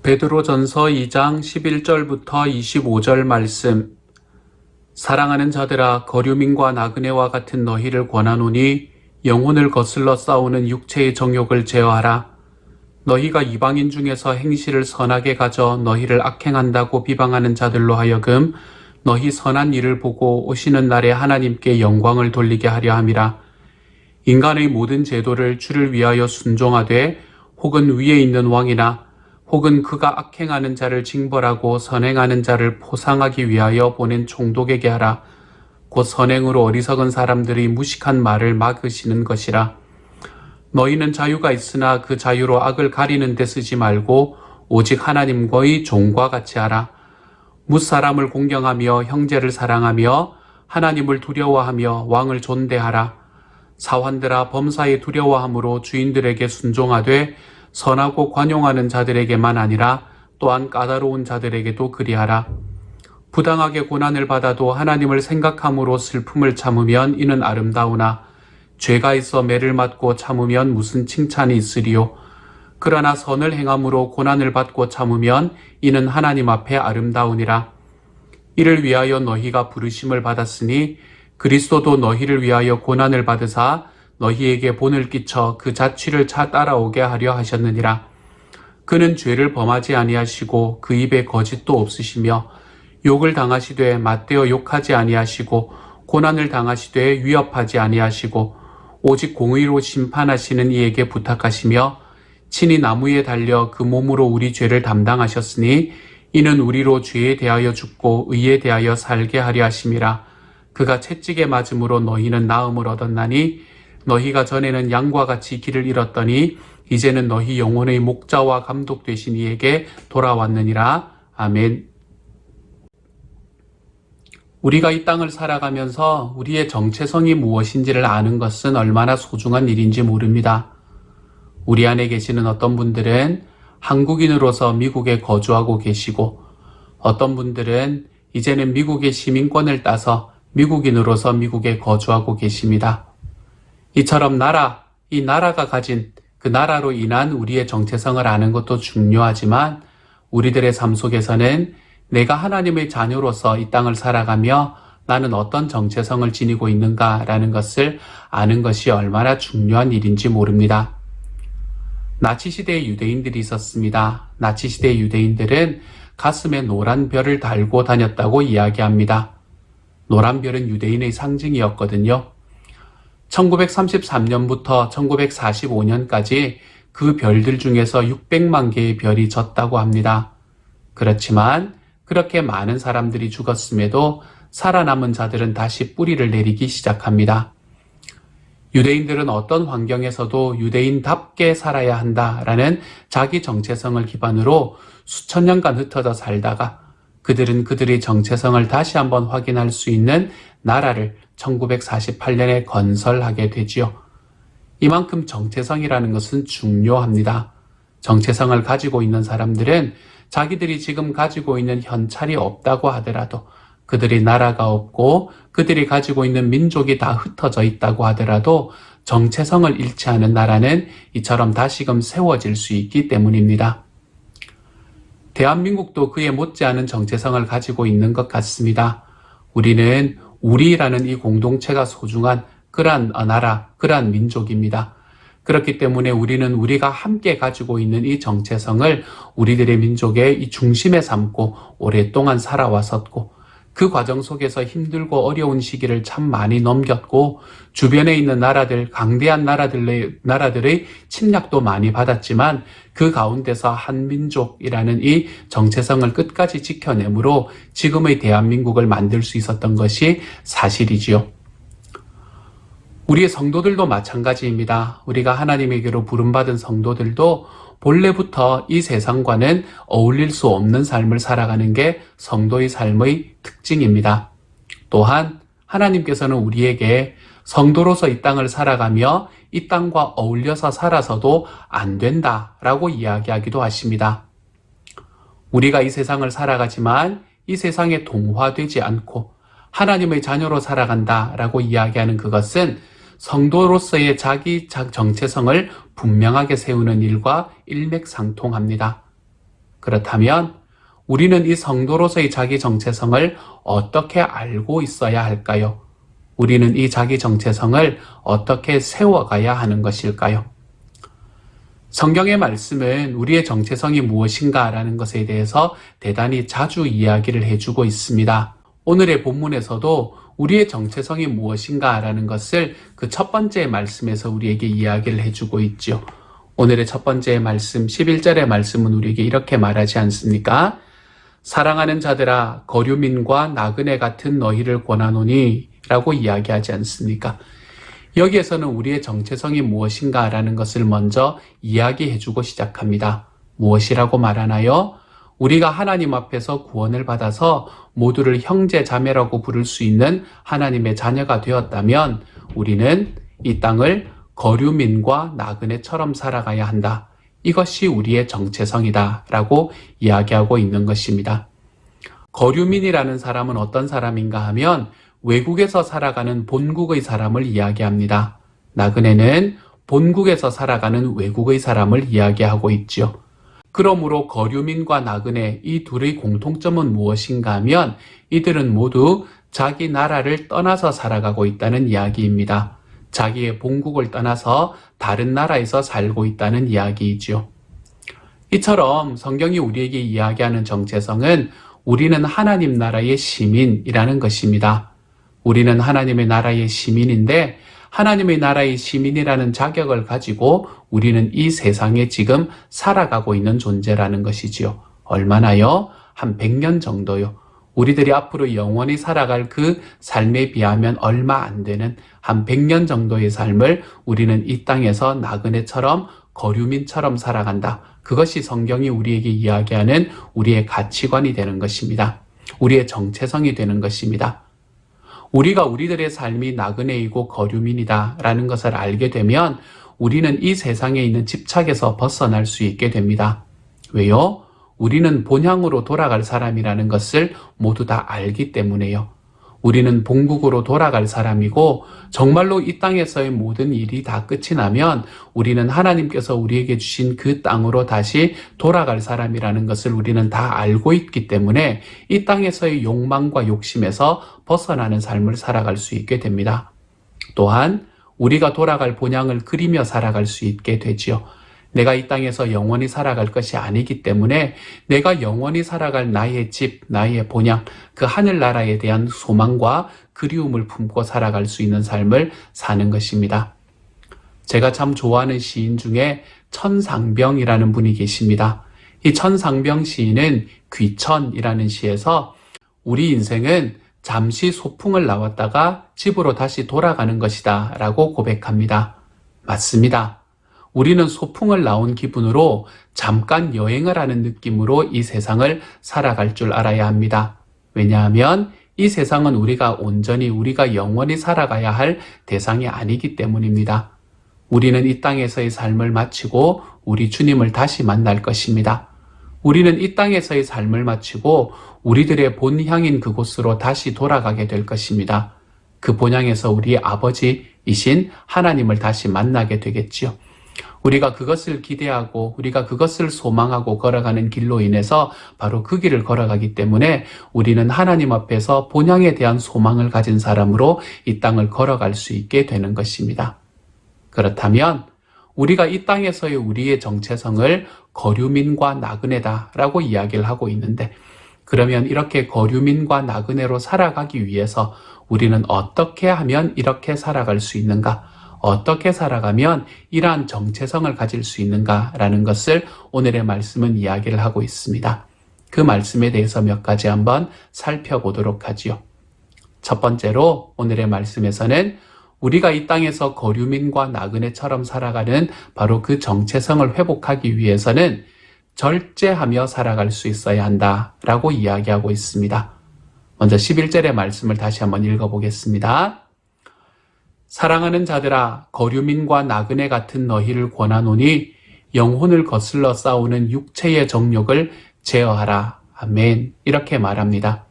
베드로전서 2장 11절부터 25절 말씀. 사랑하는 자들아, 거류민과 나그네와 같은 너희를 권하노니 영혼을 거슬러 싸우는 육체의 정욕을 제어하라. 너희가 이방인 중에서 행실을 선하게 가져 너희를 악행한다고 비방하는 자들로 하여금 너희 선한 일을 보고 오시는 날에 하나님께 영광을 돌리게 하려 함이라. 인간의 모든 제도를 주를 위하여 순종하되 혹은 위에 있는 왕이나 혹은 그가 악행하는 자를 징벌하고 선행하는 자를 포상하기 위하여 보낸 총독에게 하라. 곧 선행으로 어리석은 사람들이 무식한 말을 막으시는 것이라. 너희는 자유가 있으나 그 자유로 악을 가리는 데 쓰지 말고 오직 하나님과의 종과 같이 하라. 뭇사람을 공경하며 형제를 사랑하며 하나님을 두려워하며 왕을 존대하라. 사환들아, 범사에 두려워함으로 주인들에게 순종하되 선하고 관용하는 자들에게만 아니라 또한 까다로운 자들에게도 그리하라. 부당하게 고난을 받아도 하나님을 생각함으로 슬픔을 참으면 이는 아름다우나 죄가 있어 매를 맞고 참으면 무슨 칭찬이 있으리요. 그러나 선을 행함으로 고난을 받고 참으면 이는 하나님 앞에 아름다우니라. 이를 위하여 너희가 부르심을 받았으니 그리스도도 너희를 위하여 고난을 받으사 너희에게 본을 끼쳐 그 자취를 따라오게 하려 하셨느니라. 그는 죄를 범하지 아니하시고 그 입에 거짓도 없으시며 욕을 당하시되 맞대어 욕하지 아니하시고 고난을 당하시되 위협하지 아니하시고 오직 공의로 심판하시는 이에게 부탁하시며 친히 나무에 달려 그 몸으로 우리 죄를 담당하셨으니 이는 우리로 죄에 대하여 죽고 의에 대하여 살게 하려 하심이라. 그가 채찍에 맞음으로 너희는 나음을 얻었나니 너희가 전에는 양과 같이 길을 잃었더니 이제는 너희 영혼의 목자와 감독 되신 이에게 돌아왔느니라. 아멘. 우리가 이 땅을 살아가면서 우리의 정체성이 무엇인지를 아는 것은 얼마나 소중한 일인지 모릅니다. 우리 안에 계시는 어떤 분들은 한국인으로서 미국에 거주하고 계시고 어떤 분들은 이제는 미국의 시민권을 따서 미국인으로서 미국에 거주하고 계십니다. 이처럼 이 나라가 가진 그 나라로 인한 우리의 정체성을 아는 것도 중요하지만 우리들의 삶 속에서는 내가 하나님의 자녀로서 이 땅을 살아가며 나는 어떤 정체성을 지니고 있는가라는 것을 아는 것이 얼마나 중요한 일인지 모릅니다. 나치시대의 유대인들이 있었습니다. 나치시대의 유대인들은 가슴에 노란 별을 달고 다녔다고 이야기합니다. 노란 별은 유대인의 상징이었거든요. 1933년부터 1945년까지 그 별들 중에서 600만 개의 별이 졌다고 합니다. 그렇지만 그렇게 많은 사람들이 죽었음에도 살아남은 자들은 다시 뿌리를 내리기 시작합니다. 유대인들은 어떤 환경에서도 유대인답게 살아야 한다라는 자기 정체성을 기반으로 수천 년간 흩어져 살다가 그들은 그들의 정체성을 다시 한번 확인할 수 있는 나라를 1948년에 건설하게 되지요. 이만큼 정체성이라는 것은 중요합니다. 정체성을 가지고 있는 사람들은 자기들이 지금 가지고 있는 현찰이 없다고 하더라도 그들이 나라가 없고 그들이 가지고 있는 민족이 다 흩어져 있다고 하더라도 정체성을 잃지 않은 나라는 이처럼 다시금 세워질 수 있기 때문입니다. 대한민국도 그에 못지않은 정체성을 가지고 있는 것 같습니다. 우리는 우리라는 이 공동체가 소중한 그러한 나라, 그러한 민족입니다. 그렇기 때문에 우리는 우리가 함께 가지고 있는 이 정체성을 우리들의 민족의 이 중심에 삼고 오랫동안 살아왔었고 그 과정 속에서 힘들고 어려운 시기를 참 많이 넘겼고 주변에 있는 나라들, 강대한 나라들의 침략도 많이 받았지만 그 가운데서 한민족이라는 이 정체성을 끝까지 지켜내므로 지금의 대한민국을 만들 수 있었던 것이 사실이지요. 우리의 성도들도 마찬가지입니다. 우리가 하나님에게로 부름받은 성도들도 본래부터 이 세상과는 어울릴 수 없는 삶을 살아가는 게 성도의 삶의 특징입니다. 또한 하나님께서는 우리에게 성도로서 이 땅을 살아가며 이 땅과 어울려서 살아서도 안 된다라고 이야기하기도 하십니다. 우리가 이 세상을 살아가지만 이 세상에 동화되지 않고 하나님의 자녀로 살아간다라고 이야기하는 그것은 성도로서의 자기 정체성을 분명하게 세우는 일과 일맥상통합니다. 그렇다면 우리는 이 성도로서의 자기 정체성을 어떻게 알고 있어야 할까요? 우리는 이 자기 정체성을 어떻게 세워가야 하는 것일까요? 성경의 말씀은 우리의 정체성이 무엇인가라는 것에 대해서 대단히 자주 이야기를 해주고 있습니다. 오늘의 본문에서도 우리의 정체성이 무엇인가라는 것을 그 첫 번째 말씀에서 우리에게 이야기를 해주고 있죠. 오늘의 첫 번째 말씀 11절의 말씀은 우리에게 이렇게 말하지 않습니까? 사랑하는 자들아 거류민과 나그네 같은 너희를 권하노니 라고 이야기하지 않습니까? 여기에서는 우리의 정체성이 무엇인가라는 것을 먼저 이야기해주고 시작합니다. 무엇이라고 말하나요? 우리가 하나님 앞에서 구원을 받아서 모두를 형제 자매라고 부를 수 있는 하나님의 자녀가 되었다면 우리는 이 땅을 거류민과 나그네처럼 살아가야 한다. 이것이 우리의 정체성이다 라고 이야기하고 있는 것입니다. 거류민이라는 사람은 어떤 사람인가 하면 외국에서 살아가는 본국의 사람을 이야기합니다. 나그네는 본국에서 살아가는 외국의 사람을 이야기하고 있죠. 그러므로 거류민과 나그네 이 둘의 공통점은 무엇인가 하면 이들은 모두 자기 나라를 떠나서 살아가고 있다는 이야기입니다. 자기의 본국을 떠나서 다른 나라에서 살고 있다는 이야기이죠. 이처럼 성경이 우리에게 이야기하는 정체성은 우리는 하나님 나라의 시민이라는 것입니다. 우리는 하나님의 나라의 시민인데 하나님의 나라의 시민이라는 자격을 가지고 우리는 이 세상에 지금 살아가고 있는 존재라는 것이지요. 얼마나요? 한 100년 정도요. 우리들이 앞으로 영원히 살아갈 그 삶에 비하면 얼마 안 되는 한 100년 정도의 삶을 우리는 이 땅에서 나그네처럼 거류민처럼 살아간다. 그것이 성경이 우리에게 이야기하는 우리의 가치관이 되는 것입니다. 우리의 정체성이 되는 것입니다. 우리가 우리들의 삶이 나그네이고 거류민이다 라는 것을 알게 되면 우리는 이 세상에 있는 집착에서 벗어날 수 있게 됩니다. 왜요? 우리는 본향으로 돌아갈 사람이라는 것을 모두 다 알기 때문에요. 우리는 본국으로 돌아갈 사람이고 정말로 이 땅에서의 모든 일이 다 끝이 나면 우리는 하나님께서 우리에게 주신 그 땅으로 다시 돌아갈 사람이라는 것을 우리는 다 알고 있기 때문에 이 땅에서의 욕망과 욕심에서 벗어나는 삶을 살아갈 수 있게 됩니다. 또한 우리가 돌아갈 본향을 그리며 살아갈 수 있게 되지요. 내가 이 땅에서 영원히 살아갈 것이 아니기 때문에 내가 영원히 살아갈 나의 집, 나의 본향, 그 하늘나라에 대한 소망과 그리움을 품고 살아갈 수 있는 삶을 사는 것입니다. 제가 참 좋아하는 시인 중에 천상병이라는 분이 계십니다. 이 천상병 시인은 귀천이라는 시에서 우리 인생은 잠시 소풍을 나왔다가 집으로 다시 돌아가는 것이다 라고 고백합니다. 맞습니다. 우리는 소풍을 나온 기분으로 잠깐 여행을 하는 느낌으로 이 세상을 살아갈 줄 알아야 합니다. 왜냐하면 이 세상은 우리가 영원히 살아가야 할 대상이 아니기 때문입니다. 우리는 이 땅에서의 삶을 마치고 우리 주님을 다시 만날 것입니다. 우리는 이 땅에서의 삶을 마치고 우리들의 본향인 그곳으로 다시 돌아가게 될 것입니다. 그 본향에서 우리의 아버지이신 하나님을 다시 만나게 되겠지요. 우리가 그것을 기대하고 우리가 그것을 소망하고 걸어가는 길로 인해서 바로 그 길을 걸어가기 때문에 우리는 하나님 앞에서 본향에 대한 소망을 가진 사람으로 이 땅을 걸어갈 수 있게 되는 것입니다. 그렇다면 우리가 이 땅에서의 우리의 정체성을 거류민과 나그네다라고 이야기를 하고 있는데 그러면 이렇게 거류민과 나그네로 살아가기 위해서 우리는 어떻게 하면 이렇게 살아갈 수 있는가? 어떻게 살아가면 이러한 정체성을 가질 수 있는가라는 것을 오늘의 말씀은 이야기를 하고 있습니다. 그 말씀에 대해서 몇 가지 한번 살펴보도록 하지요. 첫 번째로 오늘의 말씀에서는 우리가 이 땅에서 거류민과 나그네처럼 살아가는 바로 그 정체성을 회복하기 위해서는 절제하며 살아갈 수 있어야 한다라고 이야기하고 있습니다. 먼저 11절의 말씀을 다시 한번 읽어보겠습니다. 사랑하는 자들아 거류민과 나그네 같은 너희를 권하노니 영혼을 거슬러 싸우는 육체의 정욕을 제어하라. 아멘. 이렇게 말합니다.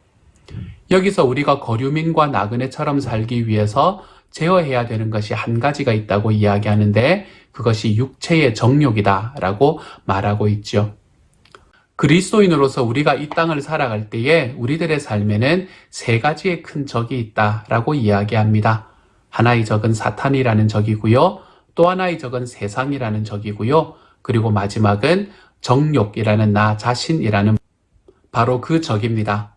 여기서 우리가 거류민과 나그네처럼 살기 위해서 제어해야 되는 것이 한 가지가 있다고 이야기하는데 그것이 육체의 정욕이다 라고 말하고 있죠. 그리스도인으로서 우리가 이 땅을 살아갈 때에 우리들의 삶에는 세 가지의 큰 적이 있다라고 이야기합니다. 하나의 적은 사탄이라는 적이고요. 또 하나의 적은 세상이라는 적이고요. 그리고 마지막은 정욕이라는 나 자신이라는 바로 그 적입니다.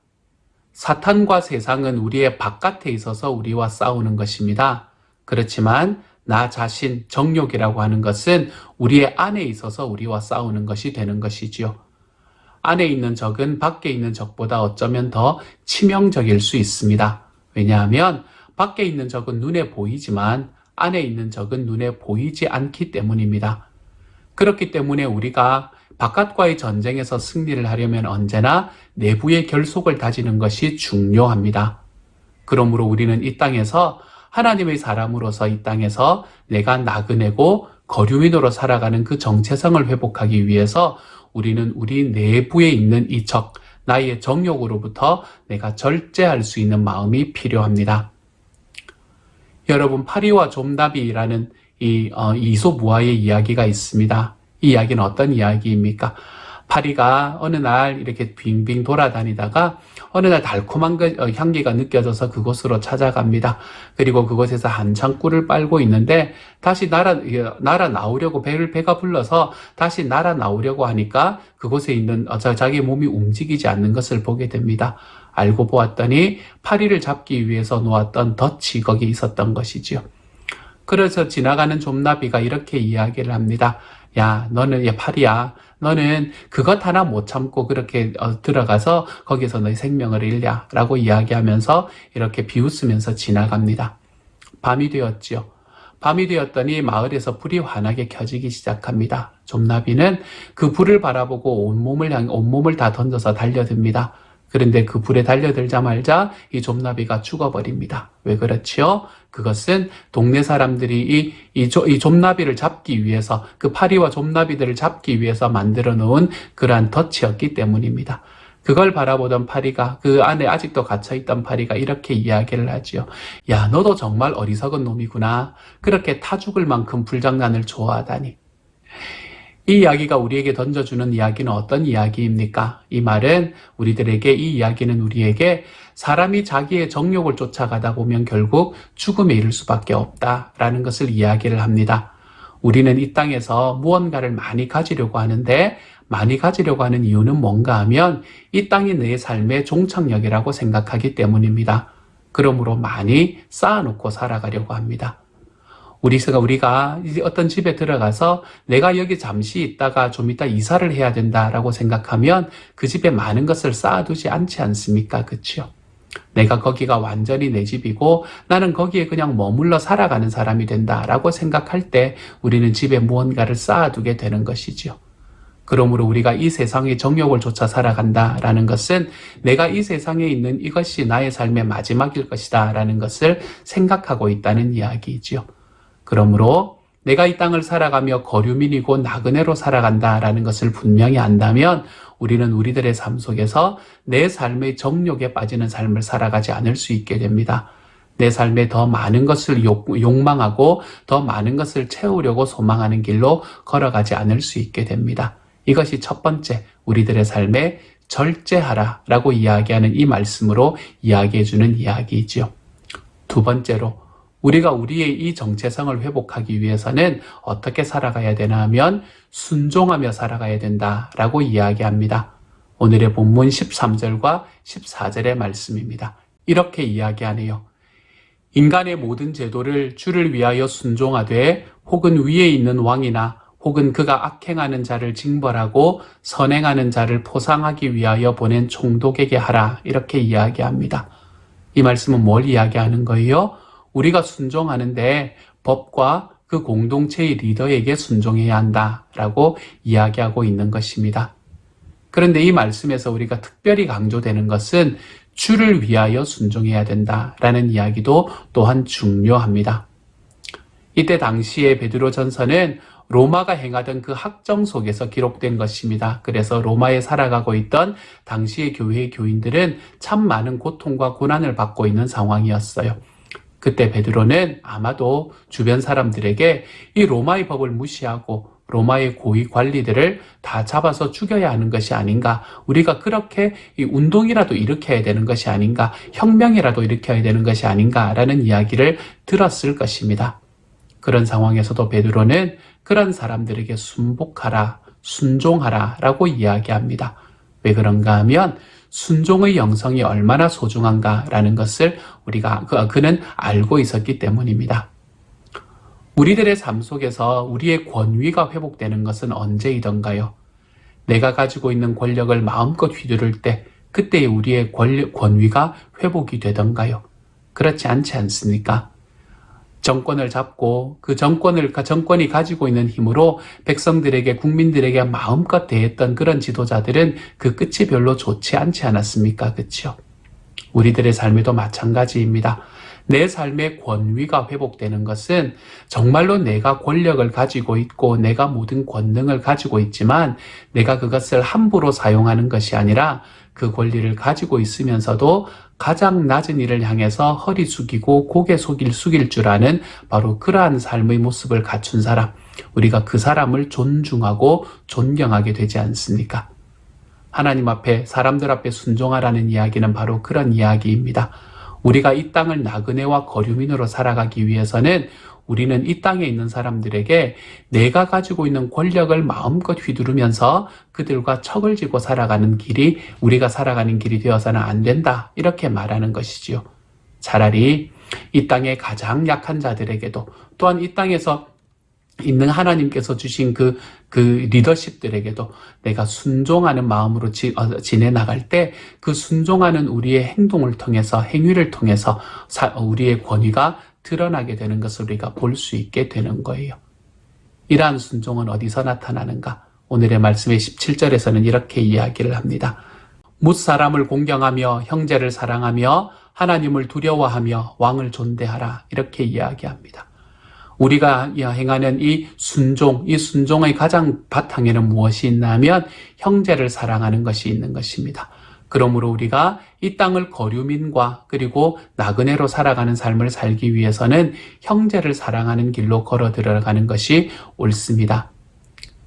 사탄과 세상은 우리의 바깥에 있어서 우리와 싸우는 것입니다. 그렇지만 나 자신, 정욕이라고 하는 것은 우리의 안에 있어서 우리와 싸우는 것이 되는 것이지요. 안에 있는 적은 밖에 있는 적보다 어쩌면 더 치명적일 수 있습니다. 왜냐하면 밖에 있는 적은 눈에 보이지만 안에 있는 적은 눈에 보이지 않기 때문입니다. 그렇기 때문에 우리가 바깥과의 전쟁에서 승리를 하려면 언제나 내부의 결속을 다지는 것이 중요합니다. 그러므로 우리는 이 땅에서 하나님의 사람으로서 이 땅에서 내가 나그네고 거류민으로 살아가는 그 정체성을 회복하기 위해서 우리는 우리 내부에 있는 이 적, 나의 정욕으로부터 내가 절제할 수 있는 마음이 필요합니다. 여러분, 파리와 좀나비라는 이 이솝우화의 이야기가 있습니다. 이 이야기는 어떤 이야기입니까? 파리가 어느 날 이렇게 빙빙 돌아다니다가 어느 날 달콤한 향기가 느껴져서 그곳으로 찾아갑니다. 그리고 그곳에서 한창 꿀을 빨고 있는데 다시 날아 나오려고 배가 불러서 다시 날아 나오려고 하니까 그곳에 있는 자기 몸이 움직이지 않는 것을 보게 됩니다. 알고 보았더니 파리를 잡기 위해서 놓았던 덫이 거기 있었던 것이지요. 그래서 지나가는 좀나비가 이렇게 이야기를 합니다. 야, 파리야. 너는 그것 하나 못 참고 그렇게 들어가서 거기서 너의 생명을 잃냐 라고 이야기하면서 이렇게 비웃으면서 지나갑니다. 밤이 되었지요. 밤이 되었더니 마을에서 불이 환하게 켜지기 시작합니다. 좀나비는 그 불을 바라보고 온몸을 다 던져서 달려듭니다. 그런데 그 불에 달려들자마자 이 좀나비가 죽어버립니다. 왜 그렇지요? 그것은 동네 사람들이 이 좀나비를 잡기 위해서, 그 파리와 좀나비들을 잡기 위해서 만들어 놓은 그러한 덫이었기 때문입니다. 그걸 바라보던 파리가, 그 안에 아직도 갇혀있던 파리가 이렇게 이야기를 하지요. 야, 너도 정말 어리석은 놈이구나. 그렇게 타 죽을 만큼 불장난을 좋아하다니. 이 이야기가 우리에게 던져주는 이야기는 어떤 이야기입니까? 이 말은 우리들에게, 이 이야기는 우리에게 사람이 자기의 정욕을 쫓아가다 보면 결국 죽음에 이를 수밖에 없다라는 것을 이야기를 합니다. 우리는 이 땅에서 무언가를 많이 가지려고 하는데, 많이 가지려고 하는 이유는 뭔가 하면 이 땅이 내 삶의 종착역이라고 생각하기 때문입니다. 그러므로 많이 쌓아놓고 살아가려고 합니다. 우리가 이제 어떤 집에 들어가서 내가 여기 잠시 있다가 좀 이따 이사를 해야 된다라고 생각하면 그 집에 많은 것을 쌓아두지 않지 않습니까? 그렇죠? 내가 거기가 완전히 내 집이고 나는 거기에 그냥 머물러 살아가는 사람이 된다라고 생각할 때 우리는 집에 무언가를 쌓아두게 되는 것이죠. 그러므로 우리가 이 세상의 정욕을 쫓아 살아간다라는 것은 내가 이 세상에 있는 이것이 나의 삶의 마지막일 것이다 라는 것을 생각하고 있다는 이야기이지요. 그러므로 내가 이 땅을 살아가며 거류민이고 나그네로 살아간다라는 것을 분명히 안다면 우리는 우리들의 삶 속에서 내 삶의 정욕에 빠지는 삶을 살아가지 않을 수 있게 됩니다. 내 삶에 더 많은 것을 욕망하고 더 많은 것을 채우려고 소망하는 길로 걸어가지 않을 수 있게 됩니다. 이것이 첫 번째, 우리들의 삶에 절제하라라고 이야기하는 이 말씀으로 이야기해주는 이야기이지요. 두 번째로, 우리가 우리의 이 정체성을 회복하기 위해서는 어떻게 살아가야 되나 하면 순종하며 살아가야 된다라고 이야기합니다. 오늘의 본문 13절과 14절의 말씀입니다. 이렇게 이야기하네요. 인간의 모든 제도를 주를 위하여 순종하되 혹은 위에 있는 왕이나 혹은 그가 악행하는 자를 징벌하고 선행하는 자를 포상하기 위하여 보낸 총독에게 하라. 이렇게 이야기합니다. 이 말씀은 뭘 이야기하는 거예요? 우리가 순종하는데 법과 그 공동체의 리더에게 순종해야 한다라고 이야기하고 있는 것입니다. 그런데 이 말씀에서 우리가 특별히 강조되는 것은 주를 위하여 순종해야 된다라는 이야기도 또한 중요합니다. 이때 당시에 베드로전서는 로마가 행하던 그 학정 속에서 기록된 것입니다. 그래서 로마에 살아가고 있던 당시의 교회의 교인들은 참 많은 고통과 고난을 받고 있는 상황이었어요. 그때 베드로는 아마도 주변 사람들에게 이 로마의 법을 무시하고 로마의 고위 관리들을 다 잡아서 죽여야 하는 것이 아닌가, 우리가 그렇게 이 운동이라도 일으켜야 되는 것이 아닌가, 혁명이라도 일으켜야 되는 것이 아닌가라는 이야기를 들었을 것입니다. 그런 상황에서도 베드로는 그런 사람들에게 순복하라, 순종하라 라고 이야기합니다. 왜 그런가 하면 순종의 영성이 얼마나 소중한가라는 것을 그는 알고 있었기 때문입니다. 우리들의 삶 속에서 우리의 권위가 회복되는 것은 언제이던가요? 내가 가지고 있는 권력을 마음껏 휘두를 때 그때의 우리의 권위가 회복이 되던가요? 그렇지 않지 않습니까? 정권을 잡고 그 정권이 가지고 있는 힘으로 백성들에게, 국민들에게 마음껏 대했던 그런 지도자들은 그 끝이 별로 좋지 않지 않았습니까? 그렇죠? 우리들의 삶에도 마찬가지입니다. 내 삶의 권위가 회복되는 것은 정말로 내가 권력을 가지고 있고 내가 모든 권능을 가지고 있지만 내가 그것을 함부로 사용하는 것이 아니라 그 권리를 가지고 있으면서도 가장 낮은 이를 향해서 허리 숙이고 고개 숙일 줄 아는 바로 그러한 삶의 모습을 갖춘 사람, 우리가 그 사람을 존중하고 존경하게 되지 않습니까? 하나님 앞에, 사람들 앞에 순종하라는 이야기는 바로 그런 이야기입니다. 우리가 이 땅을 나그네와 거류민으로 살아가기 위해서는 우리는 이 땅에 있는 사람들에게 내가 가지고 있는 권력을 마음껏 휘두르면서 그들과 척을 지고 살아가는 길이 우리가 살아가는 길이 되어서는 안 된다, 이렇게 말하는 것이지요. 차라리 이 땅의 가장 약한 자들에게도, 또한 이 땅에서 있는 하나님께서 주신 그 리더십들에게도 내가 순종하는 마음으로 지내나갈 때 그 순종하는 우리의 행동을 통해서, 행위를 통해서 우리의 권위가 드러나게 되는 것을 우리가 볼 수 있게 되는 거예요. 이러한 순종은 어디서 나타나는가? 오늘의 말씀의 17절에서는 이렇게 이야기를 합니다. 뭇사람을 공경하며 형제를 사랑하며 하나님을 두려워하며 왕을 존대하라, 이렇게 이야기합니다. 우리가 행하는 이 순종의 가장 바탕에는 무엇이 있나 하면 형제를 사랑하는 것이 있는 것입니다. 그러므로 우리가 이 땅을 거류민과 그리고 나그네로 살아가는 삶을 살기 위해서는 형제를 사랑하는 길로 걸어 들어가는 것이 옳습니다.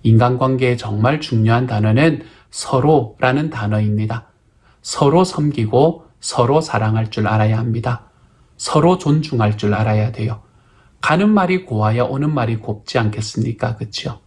인간관계에 정말 중요한 단어는 서로라는 단어입니다. 서로 섬기고 서로 사랑할 줄 알아야 합니다. 서로 존중할 줄 알아야 돼요. 가는 말이 고와야 오는 말이 곱지 않겠습니까? 그렇죠?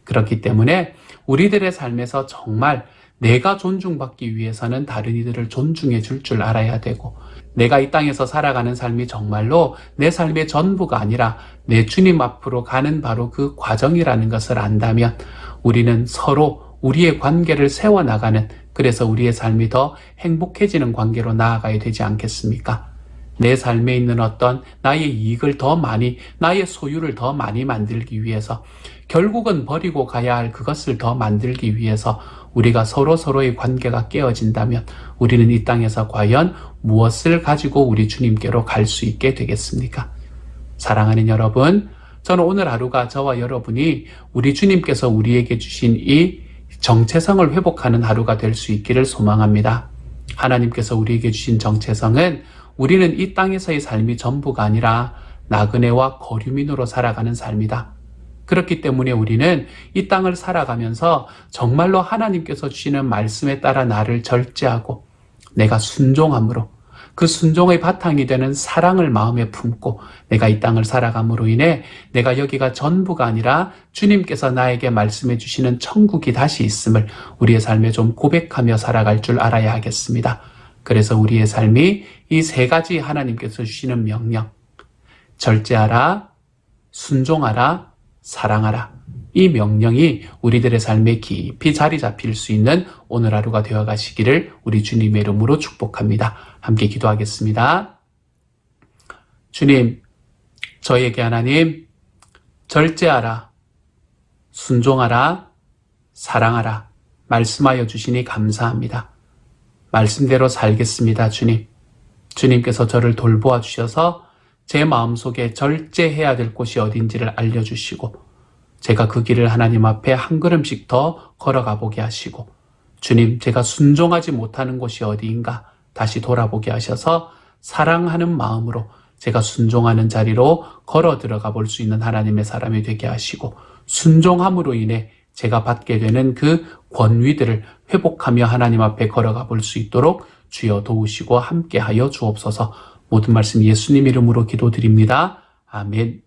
그렇기 때문에 우리들의 삶에서 정말 내가 존중받기 위해서는 다른 이들을 존중해 줄 줄 알아야 되고, 내가 이 땅에서 살아가는 삶이 정말로 내 삶의 전부가 아니라 내 주님 앞으로 가는 바로 그 과정이라는 것을 안다면 우리는 서로 우리의 관계를 세워나가는, 그래서 우리의 삶이 더 행복해지는 관계로 나아가야 되지 않겠습니까? 내 삶에 있는 어떤 나의 이익을 더 많이, 나의 소유를 더 많이 만들기 위해서, 결국은 버리고 가야 할 그것을 더 만들기 위해서 우리가 서로의 관계가 깨어진다면 우리는 이 땅에서 과연 무엇을 가지고 우리 주님께로 갈 수 있게 되겠습니까? 사랑하는 여러분, 저는 오늘 하루가 저와 여러분이 우리 주님께서 우리에게 주신 이 정체성을 회복하는 하루가 될 수 있기를 소망합니다. 하나님께서 우리에게 주신 정체성은 우리는 이 땅에서의 삶이 전부가 아니라 나그네와 거류민으로 살아가는 삶이다. 그렇기 때문에 우리는 이 땅을 살아가면서 정말로 하나님께서 주시는 말씀에 따라 나를 절제하고 내가 순종함으로, 그 순종의 바탕이 되는 사랑을 마음에 품고 내가 이 땅을 살아감으로 인해 내가 여기가 전부가 아니라 주님께서 나에게 말씀해 주시는 천국이 다시 있음을 우리의 삶에 좀 고백하며 살아갈 줄 알아야 하겠습니다. 그래서 우리의 삶이 이 세 가지 하나님께서 주시는 명령, 절제하라, 순종하라, 사랑하라, 이 명령이 우리들의 삶에 깊이 자리 잡힐 수 있는 오늘 하루가 되어 가시기를 우리 주님의 이름으로 축복합니다. 함께 기도하겠습니다. 주님, 저에게 하나님 절제하라, 순종하라, 사랑하라 말씀하여 주시니 감사합니다. 말씀대로 살겠습니다. 주님, 주님께서 저를 돌보아 주셔서 제 마음속에 절제해야 될 곳이 어딘지를 알려주시고 제가 그 길을 하나님 앞에 한 걸음씩 더 걸어가 보게 하시고, 주님, 제가 순종하지 못하는 곳이 어디인가 다시 돌아보게 하셔서 사랑하는 마음으로 제가 순종하는 자리로 걸어 들어가 볼 수 있는 하나님의 사람이 되게 하시고, 순종함으로 인해 제가 받게 되는 그 권위들을 회복하며 하나님 앞에 걸어가 볼 수 있도록 주여 도우시고 함께하여 주옵소서. 모든 말씀 예수님 이름으로 기도드립니다. 아멘.